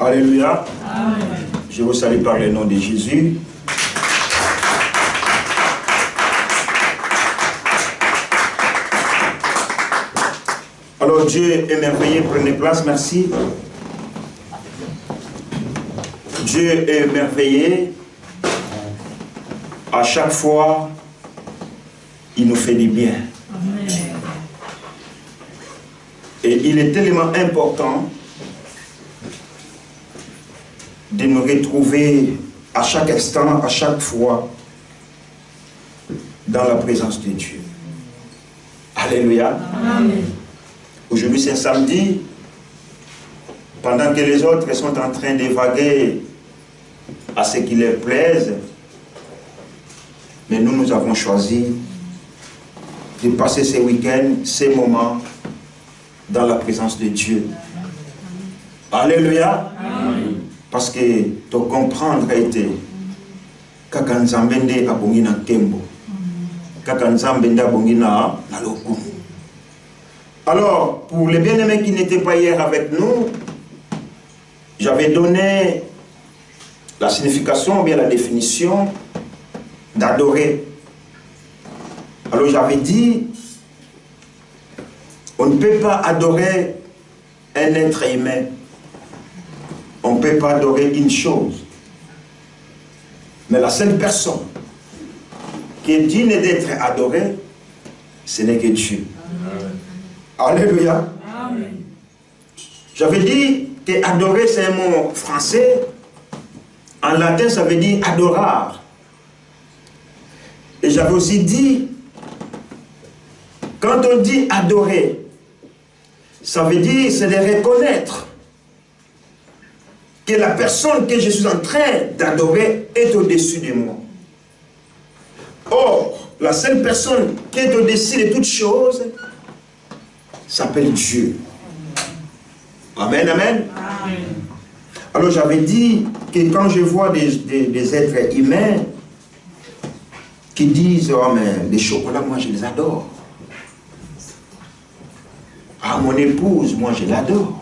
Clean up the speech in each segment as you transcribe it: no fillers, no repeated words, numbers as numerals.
Alléluia. Amen. Je vous salue par le nom de Jésus. Alors Dieu est merveilleux, prenez place, merci. Dieu est merveilleux. À chaque fois, il nous fait du bien. Amen. Et il est tellement important de nous retrouver à chaque instant, à chaque fois, dans la présence de Dieu. Alléluia. Amen. Aujourd'hui c'est samedi, pendant que les autres sont en train d'évaguer à ce qui leur plaise, mais nous avons choisi de passer ces week-ends, ces moments dans la présence de Dieu. Alléluia. Amen. Parce que tu comprendre a été kaka nzambe nde abongi na nkembo, kaka nzambe nde abongi na lokumu. Alors, pour les bien-aimés qui n'étaient pas hier avec nous, j'avais donné la signification, ou bien la définition d'adorer. Alors j'avais dit, on ne peut pas adorer un être humain. On ne peut pas adorer une chose. Mais la seule personne qui est digne d'être adorée, ce n'est que Dieu. Alléluia. Amen. J'avais dit que adorer, c'est un mot français. En latin, ça veut dire adorar. Et j'avais aussi dit, quand on dit adorer, ça veut dire, c'est de reconnaître que la personne que je suis en train d'adorer est au-dessus de moi. Or, la seule personne qui est au-dessus de toutes choses s'appelle Dieu. Amen, amen. Amen. Alors j'avais dit que quand je vois des êtres humains qui disent « Oh mais les chocolats, moi je les adore. Ah, mon épouse, moi je l'adore.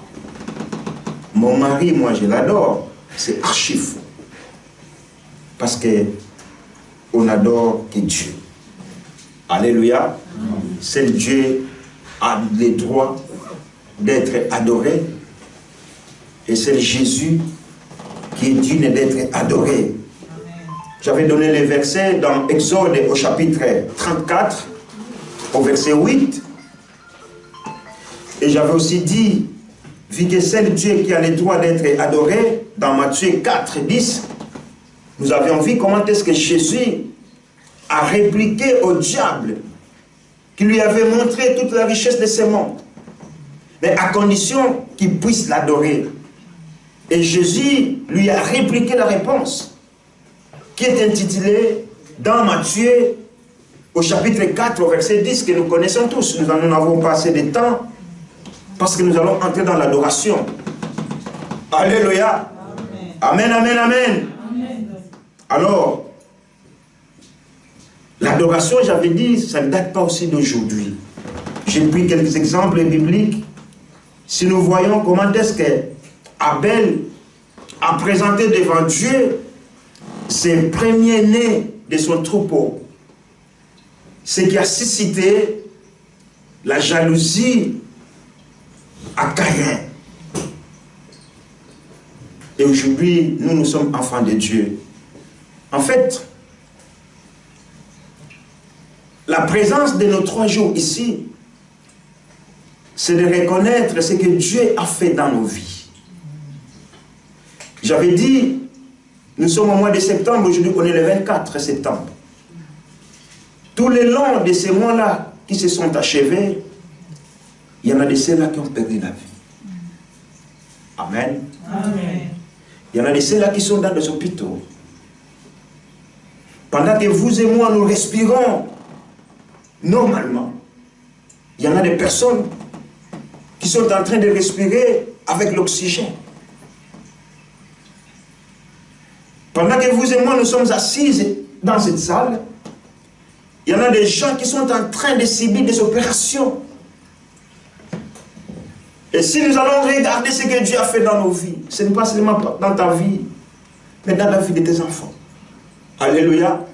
Mon mari, moi je l'adore. » C'est archi faux. Parce que on n'adore que Dieu. Alléluia. Seul Dieu a le droit d'être adoré. Et c'est Jésus qui est digne d'être adoré. J'avais donné les versets dans Exode au chapitre 34, au verset 8. Et j'avais aussi dit, vu que c'est Dieu qui a le droit d'être adoré, dans Matthieu 4, 10, nous avions vu comment est-ce que Jésus a répliqué au diable qui lui avait montré toute la richesse de ce monde, mais à condition qu'il puisse l'adorer. Et Jésus lui a répliqué la réponse qui est intitulée dans Matthieu au chapitre 4 au verset 10 que nous connaissons tous. Nous n'avons pas assez de temps parce que nous allons entrer dans l'adoration. Alléluia. Amen, amen, amen. Amen. Alors, l'adoration, j'avais dit, ça ne date pas aussi d'aujourd'hui. J'ai pris quelques exemples bibliques. Si nous voyons comment est-ce que Abel a présenté devant Dieu ses premiers-nés de son troupeau, ce qui a suscité la jalousie à Caïn. Et aujourd'hui, nous sommes enfants de Dieu. En fait, la présence de nos 3 jours ici, c'est de reconnaître ce que Dieu a fait dans nos vies. J'avais dit, nous sommes au mois de septembre, aujourd'hui on est le 24 septembre. Tout le long de ces mois-là qui se sont achevés, il y en a de ceux-là qui ont perdu la vie. Amen. Amen. Il y en a de ceux-là qui sont dans des hôpitaux. Pendant que vous et moi, nous respirons normalement, il y en a des personnes qui sont en train de respirer avec l'oxygène. Pendant que vous et moi, nous sommes assises dans cette salle, il y en a des gens qui sont en train de subir des opérations. Et si nous allons regarder ce que Dieu a fait dans nos vies, ce n'est pas seulement dans ta vie, mais dans la vie de tes enfants. Alléluia.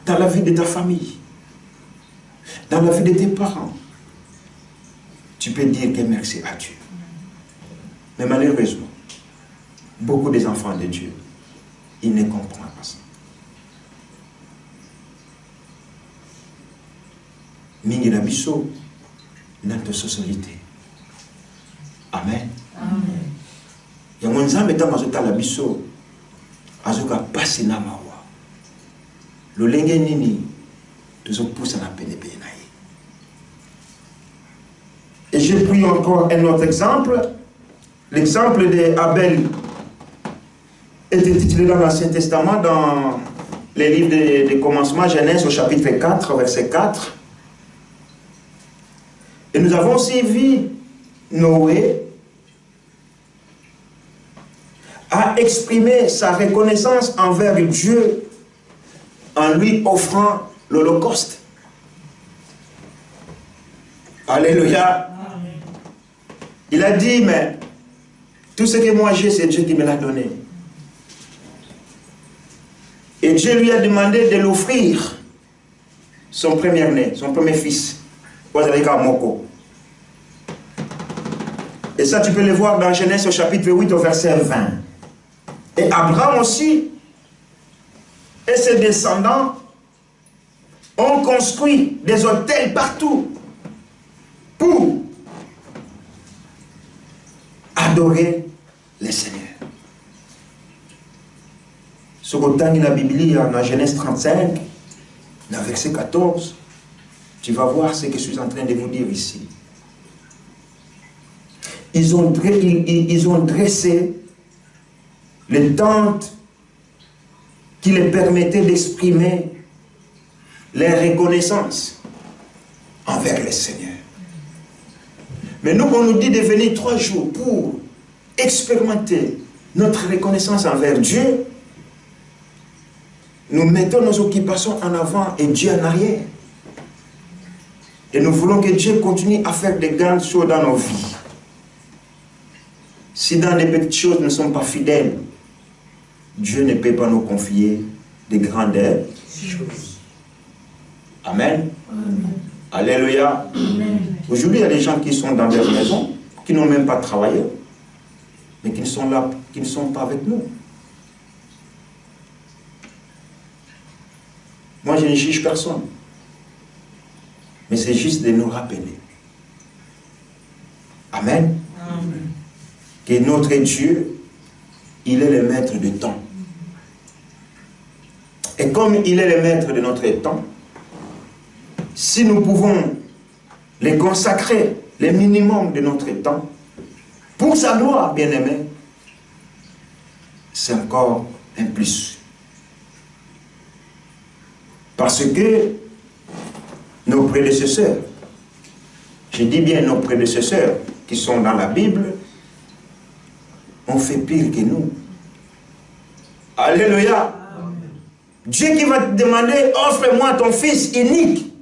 Dans la vie de ta famille, dans la vie de tes parents, tu peux dire que merci à Dieu. Mais malheureusement, beaucoup des enfants de Dieu, ils ne comprennent pas ça. Mingi na biso, notre société. Amen. Amen. Yango nzambe tanga zotala biso, azoka pasi na mawa. Lolenge nini, tuzo pousse na pene pene na ye. Et j'ai pris encore un autre exemple. L'exemple d'Abel était titulé dans l'Ancien Testament, dans les livres de commencement, Genèse au chapitre 4, verset 4. Et nous avons aussi vu Noé a exprimé sa reconnaissance envers Dieu en lui offrant l'Holocauste. Alléluia. Amen. Il a dit, mais tout ce que moi j'ai, c'est Dieu qui me l'a donné. Et Dieu lui a demandé de l'offrir, son premier-né, son premier fils. Et ça, tu peux le voir dans Genèse au chapitre 8, au verset 20. Et Abraham aussi, et ses descendants, ont construit des autels partout pour adorer le Seigneur. Ce qu'on dans la Bible, dans Genèse 35, dans verset 14, tu vas voir ce que je suis en train de vous dire ici. Ils ont dressé les tentes qui les permettaient d'exprimer leur reconnaissance envers le Seigneur. Mais nous, on nous dit de venir 3 jours pour expérimenter notre reconnaissance envers Dieu. Nous mettons nos occupations en avant et Dieu en arrière. Et nous voulons que Dieu continue à faire des grandes choses dans nos vies. Si dans les petites choses nous ne sommes pas fidèles, Dieu ne peut pas nous confier de grandes choses. Amen. Amen. Alléluia. Aujourd'hui, il y a des gens qui sont dans leur maison, qui n'ont même pas travaillé, mais qui ne sont là, qui ne sont pas avec nous. Moi, je ne juge personne. Mais c'est juste de nous rappeler. Amen. Amen. Que notre Dieu, il est le maître du temps. Et comme il est le maître de notre temps, si nous pouvons les consacrer le minimum de notre temps, pour sa gloire, bien-aimé, c'est encore un plus. Parce que nos prédécesseurs, je dis bien nos prédécesseurs qui sont dans la Bible, ont fait pire que nous. Alléluia. Amen. Dieu qui va te demander, offre-moi ton fils unique.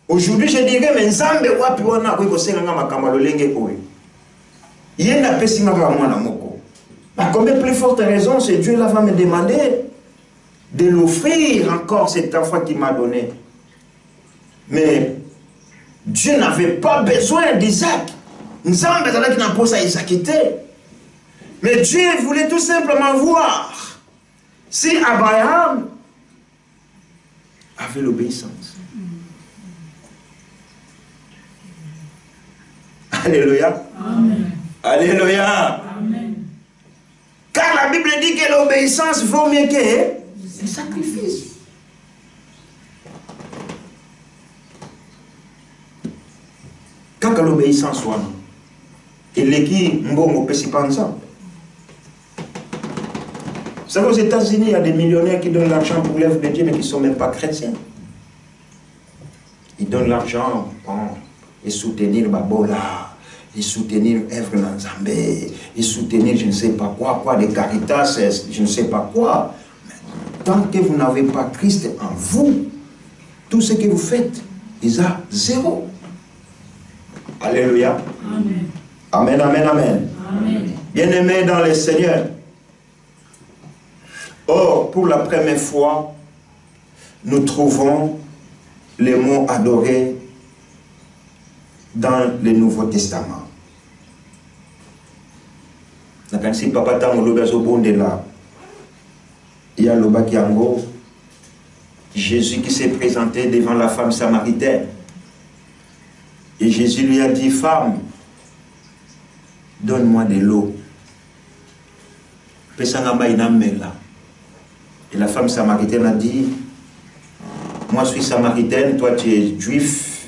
Aujourd'hui, je dirais, mais Nzambe wapi wana ko kosenga makamba lolenge oyo. Yenda pesinga ka mwana moko. À combien plus forte raison, ce Dieu-là va me demander de l'offrir encore cet enfant qu'il m'a donné. Mais Dieu n'avait pas besoin d'Isaac. Nzambe zala qui n'a pas ça Isaac était. Mais Dieu voulait tout simplement voir si Abraham avait l'obéissance. Alléluia. Amen. Alléluia. Amen. Car la Bible dit que l'obéissance vaut mieux que le sacrifice. Quand l'obéissance soit, et l'équipe mbongo pesipanza. Vous savez, aux États-Unis, il y a des millionnaires qui donnent l'argent pour l'œuvre de Dieu, mais qui ne sont même pas chrétiens. Ils donnent l'argent et soutenir Babola, et soutenir l'œuvre Nzambe, et soutenir je ne sais pas quoi, des caritas, je ne sais pas quoi. Mais tant que vous n'avez pas Christ en vous, tout ce que vous faites, il y a zéro. Alléluia. Amen, amen, amen. Bien-aimés dans le Seigneur. Or, pour la première fois, nous trouvons les mots adorés dans le Nouveau Testament. Si papa tango lobezo bonde là, il y a le Bakiango, Jésus qui s'est présenté devant la femme samaritaine. Et Jésus lui a dit, femme, donne-moi de l'eau. Et la femme samaritaine a dit, moi je suis samaritaine, toi tu es juif,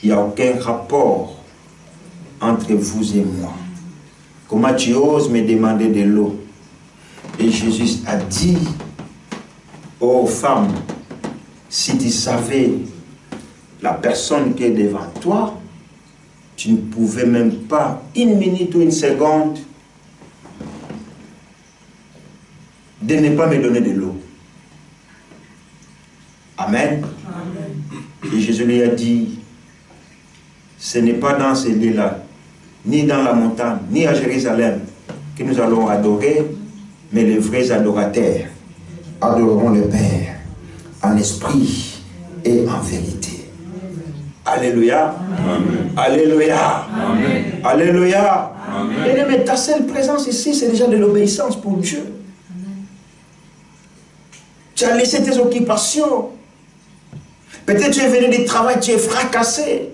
il n'y a aucun rapport entre vous et moi. Comment tu oses me demander de l'eau? Et Jésus a dit, oh femme, si tu savais la personne qui est devant toi, tu ne pouvais même pas une minute ou une seconde de ne pas me donner de l'eau. Amen. Amen. Et Jésus lui a dit, ce n'est pas dans ces lieux-là, ni dans la montagne, ni à Jérusalem, que nous allons adorer, mais les vrais adorateurs adoreront le Père en esprit et en vérité. Alléluia. Amen. Alléluia. Amen. Alléluia. Amen. Mais ta seule présence ici, c'est déjà de l'obéissance pour Dieu. Amen. Tu as laissé tes occupations. Peut-être tu es venu du travail, tu es fracassé.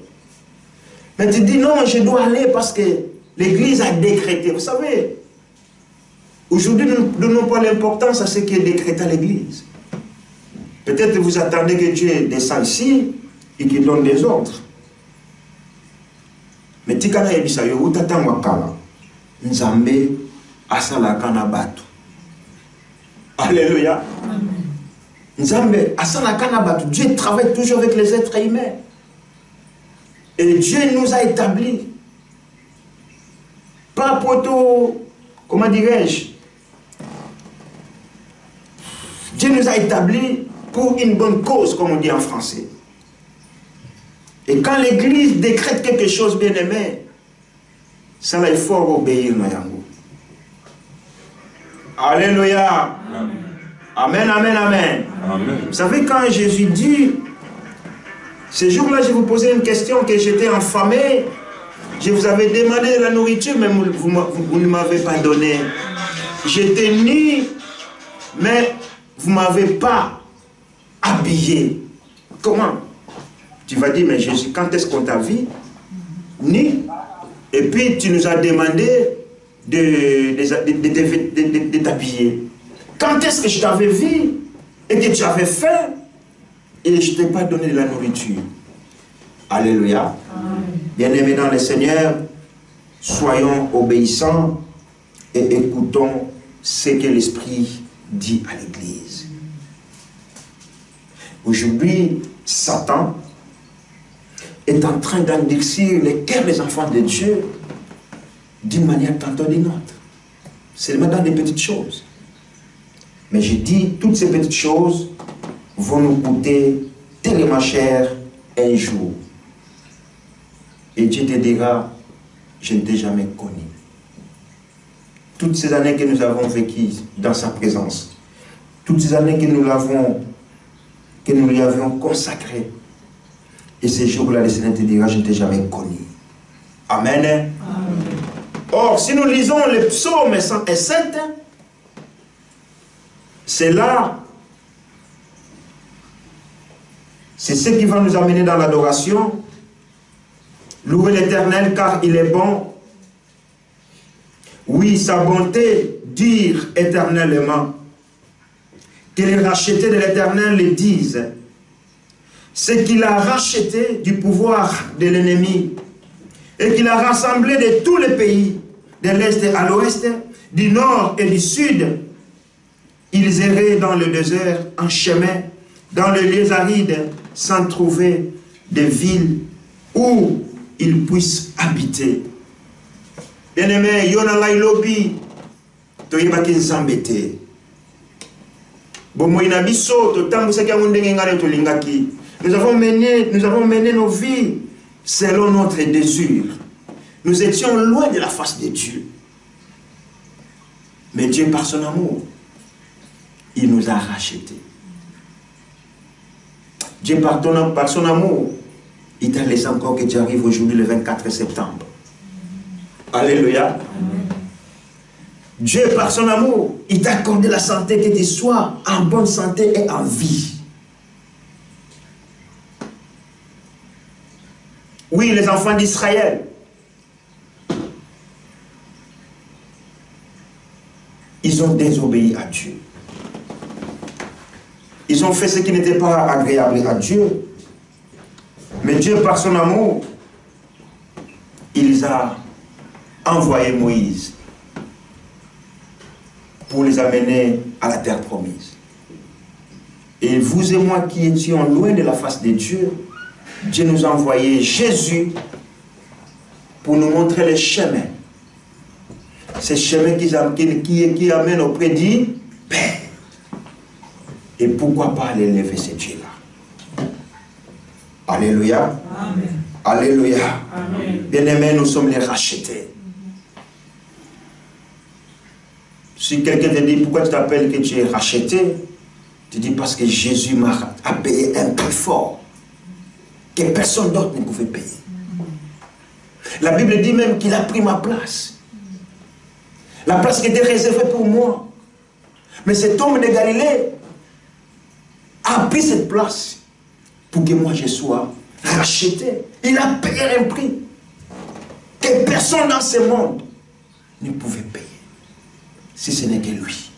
Mais tu dis non, je dois aller parce que l'Église a décrété. Vous savez, aujourd'hui, nous ne donnons pas l'importance à ce qui est décrété à l'Église. Peut-être vous attendez que Dieu descende ici et qu'il donne des ordres. Mais si vous avez dit ça, vous avez dit Nzambe asalaka na batu. Alléluia. Nzambe asalaka na batu. Dieu travaille toujours avec les êtres humains. Et Dieu nous a établis. Pas pour tout, comment dirais-je? Dieu nous a établis pour une bonne cause, comme on dit en français. Et quand l'Église décrète quelque chose, bien aimé, ça là, il faut obéir. Alléluia. Amen, amen, amen. Amen. Vous savez, quand Jésus dit, ce jour-là, je vous posais une question, que j'étais affamé, je vous avais demandé de la nourriture, mais vous ne m'avez pas donné. J'étais nu, mais vous ne m'avez pas habillé. Comment? Tu vas dire, mais Jésus, quand est-ce qu'on t'a vu? Nu. Et puis tu nous as demandé de t'habiller. Quand est-ce que je t'avais vu et que tu avais faim et je ne t'ai pas donné de la nourriture? Alléluia. Bien-aimés dans le Seigneur, soyons obéissants et écoutons ce que l'Esprit dit à l'Église. Aujourd'hui, Satan est en train d'endurcir les cœurs des enfants de Dieu d'une manière tantôt d'une autre. Seulement dans des petites choses. Mais je dis, toutes ces petites choses vont nous coûter tellement cher un jour. Et Dieu te dira, je ne t'ai jamais connu. Toutes ces années que nous avons vécues dans sa présence, toutes ces années que nous lui avions consacrées, et ces jours-là, le Seigneur te dira, je ne t'ai jamais connu. Amen. Amen. Or, si nous lisons les psaumes 107, c'est là, c'est ce qui va nous amener dans l'adoration. Louez l'Éternel car il est bon. Oui, sa bonté dure éternellement. Que les rachetés de l'Éternel le disent. C'est qu'il a racheté du pouvoir de l'ennemi et qu'il a rassemblé de tous les pays, de l'Est à l'Ouest, du Nord et du Sud. Ils erraient dans le désert en chemin, dans les lieux arides, sans trouver de ville où ils puissent habiter. Bien-aimé, Yona Lailobi, Toyebaki Nzambete. Bomoina biso, Totambusa Kamundengare Tolingaki. Nous avons mené nos vies selon notre désir. Nous étions loin de la face de Dieu. Mais Dieu, par son amour, il nous a rachetés. Dieu, par son amour, il t'a laissé encore que tu arrives aujourd'hui le 24 septembre. Alléluia. Amen. Dieu, par son amour, il t'a accordé la santé, que tu sois en bonne santé et en vie. Oui, les enfants d'Israël, ils ont désobéi à Dieu. Ils ont fait ce qui n'était pas agréable à Dieu. Mais Dieu, par son amour, il les a envoyé Moïse pour les amener à la terre promise. Et vous et moi qui étions loin de la face de Dieu, Dieu nous a envoyé Jésus pour nous montrer le chemin. Ce chemin qui amène auprès du Père. Et pourquoi pas aller lever ce Dieu-là? Alléluia. Amen. Alléluia. Bien-aimés, nous sommes les rachetés. Si quelqu'un te dit pourquoi tu t'appelles que tu es racheté, tu dis parce que Jésus a payé un prix fort que personne d'autre ne pouvait payer. La Bible dit même qu'il a pris ma place. La place qui était réservée pour moi. Mais cet homme de Galilée a pris cette place pour que moi je sois racheté. Il a payé un prix que personne dans ce monde ne pouvait payer, si ce n'est que lui.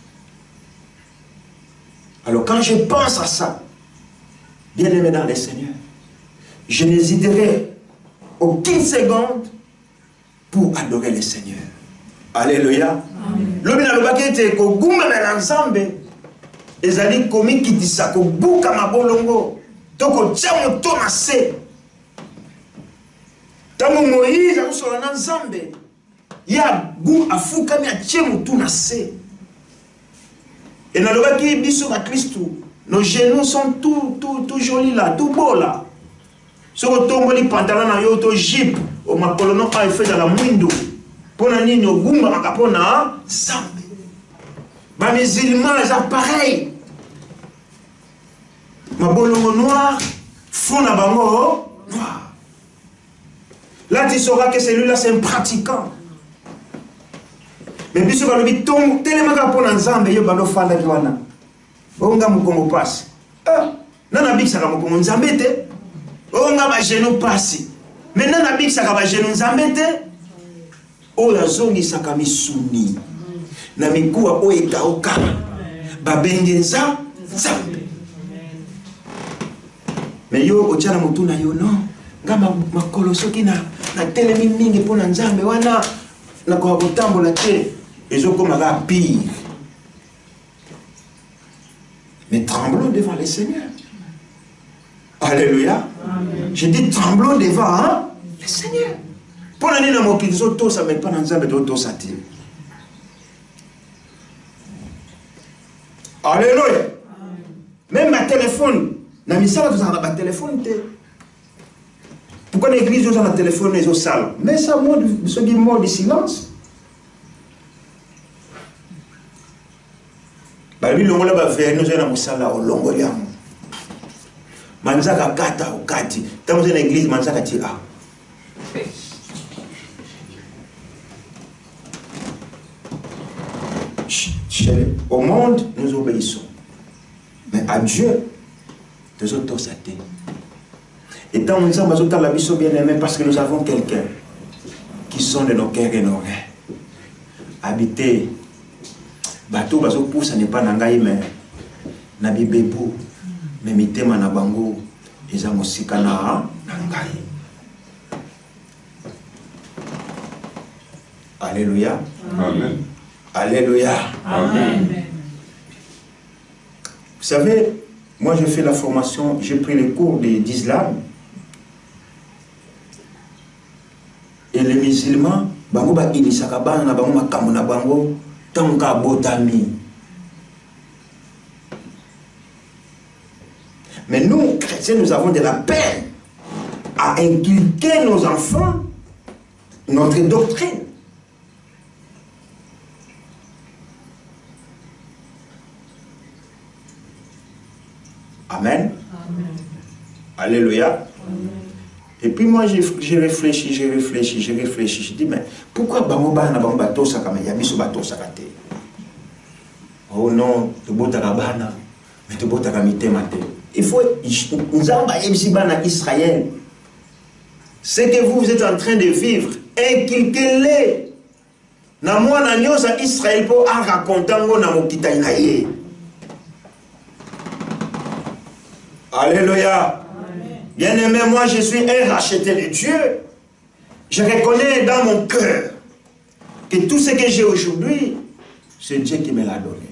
Alors quand je pense à ça, bien aimé dans le Seigneur, je n'hésiterai aucune seconde pour adorer le Seigneur. Alléluia. L'homme n'a pas été ko gumba na nzambe ezali komi kitisa ko buka mabolongo toko tchamo to na se. Tango Moïse a sola na nzambe ya gu afuka mi atchemo to na se. Et na lobaki biso ba Christou, nos genoux sont tout jolis là, tout beau là. Ce que tomboli pantalon na yo to jeep o makolono a fait dans la mwindo. Pona nini ogumba makapona zambe. Ba musulmans c'est pareil. Mabolongo noir, fond na bango noir. Là tu sauras que celui-là c'est un pratiquant. Mais biso ba lobi tongo tellement kapona nzambe yo balo fanda kiwana. Onga mukongo passe. Nana bikisa mukongo nzambe te. Onga ba genou passe. Mais nana bikisa ba genou nzambe te. Ola zongi sakami suni na mikuwa oeka oka babengenza zambe. Mais yo ochana mutu na yo no ngama makolo soki na telemi mingi pona nzambe wana na kwa botambola te ezokoma ga pire. Mais tremblons devant le Seigneur. Alléluia. Amen. Je dis tremblons devant le Seigneur. Pour l'année dans mon kizo to ça met pas dans nzambe to ça te. Alléluia. Même ma téléphone, na misala to ça na téléphone te. Pourquoi l'église ont un téléphone les au salle? Mais ça mode ce qui mode de silence. Ba lui longola ba ver nous na musala o longolia. Manzaka kata o kati. Tamo na église manzaka ti a. Au monde, nous obéissons. Mais à Dieu, nous sommes satés. Et tant nous sommes la mission bien aimée parce que nous avons quelqu'un qui sont de nos cœurs et nos reins. Habiter, bateau, bateau pour ça n'est pas nangaï, mais nabi bébou, mais mitema na bango, ils ont aussi kana nangaï. Alléluia. Amen. Alléluia. Amen. Vous savez, moi j'ai fait la formation, j'ai pris les cours d'islam. Et les musulmans, bango ba inisaka bana na bango makambo na bango tanka botami. Mais nous, chrétiens, nous avons de la peine à inculquer nos enfants notre doctrine. Amen. Amen. Alléluia. Amen. Et puis moi, j'ai réfléchi. Je dis, mais pourquoi Bamoba n'a pas bateau ça comme il y a mis ce bateau ça raté? Oh non, tu bois ta cabane, mais tu bois ta camité maté. Il faut, nous avons Israël. Ce que vous êtes en train de vivre, inculquez-les. Na moi na nyosa Israël pour raconter ngo na mokita inaye. Alléluia. Bien-aimé, moi je suis un racheté de Dieu. Je reconnais dans mon cœur que tout ce que j'ai aujourd'hui, c'est Dieu qui me l'a donné.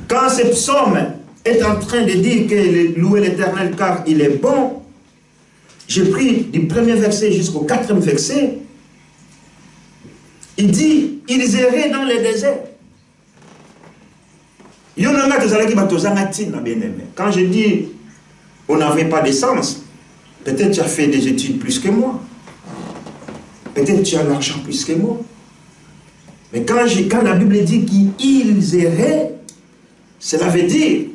Quand ce psaume est en train de dire que louer l'Éternel car il est bon, j'ai pris du premier verset jusqu'au 4e verset. Il dit, ils erraient dans le désert. Quand je dis on n'avait pas d'essence, peut-être tu as fait des études plus que moi. Peut-être tu as l'argent plus que moi. Mais quand la Bible dit qu'ils erraient, cela veut dire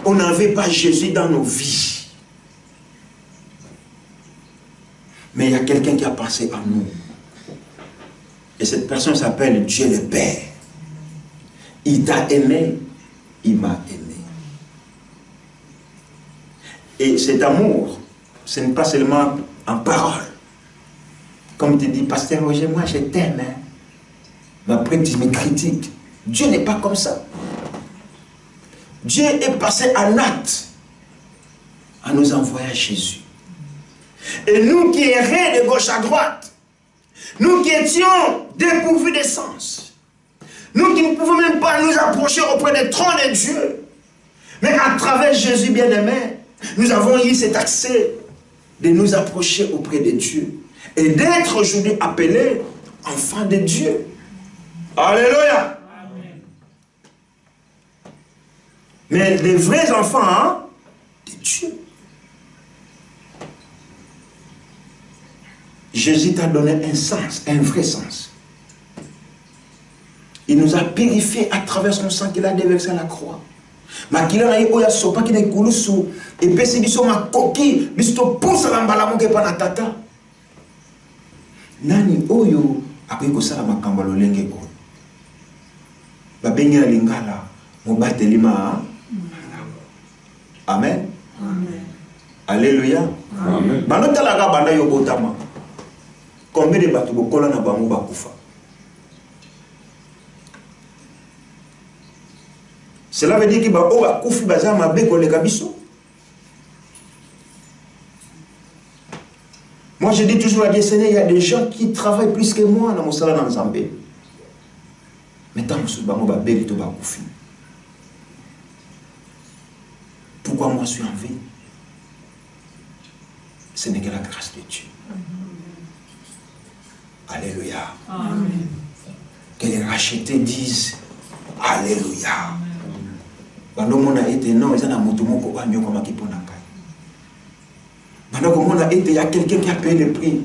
on n'avait pas Jésus dans nos vies. Mais il y a quelqu'un qui a pensé à nous. Et cette personne s'appelle Dieu le Père. Il t'a aimé. Il m'a aimé. Et cet amour, ce n'est pas seulement en parole. Comme tu dis, Pasteur Roger, moi je t'aime. Hein. Mais après tu me critiques. Dieu n'est pas comme ça. Dieu est passé en acte à nous envoyer à Jésus. Et nous qui errions de gauche à droite, nous qui étions dépourvus de sens, nous qui ne pouvons même pas nous approcher auprès des trônes de Dieu. Mais à travers Jésus bien-aimé, nous avons eu cet accès de nous approcher auprès de Dieu. Et d'être aujourd'hui appelés enfants de Dieu. Alléluia. Amen. Mais les vrais enfants de Dieu. Jésus t'a donné un sens, un vrai sens. Il nous a purifiés à travers son sang qu'il a déversé à la croix. Mais qu'il a eu un sopa qui est coulé sous et puis c'est ma coquille, bisto pousse la mbala monge pa na tata. Nani oyo akoki kosala makambo lolenge ko. Ba bengi na lingala mo batelima. Amen. Amen. Alléluia. Amen. Banotala ga banda yo botama. Combien de batu bokola na bango bakufa. Cela veut dire que moi je dis toujours à Dieu, Seigneur, il y a des gens qui travaillent plus que moi dans mon salon dans Zambé. Mais tant que pourquoi moi je suis en vie? Ce n'est que la grâce de Dieu. Alléluia. Amen. Que les rachetés disent Alléluia. Non, il y a quelqu'un qui a payé le prix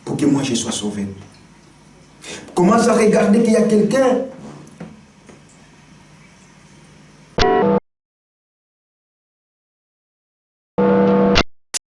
pour que moi je sois sauvé. Commence à regarder qu'il y a quelqu'un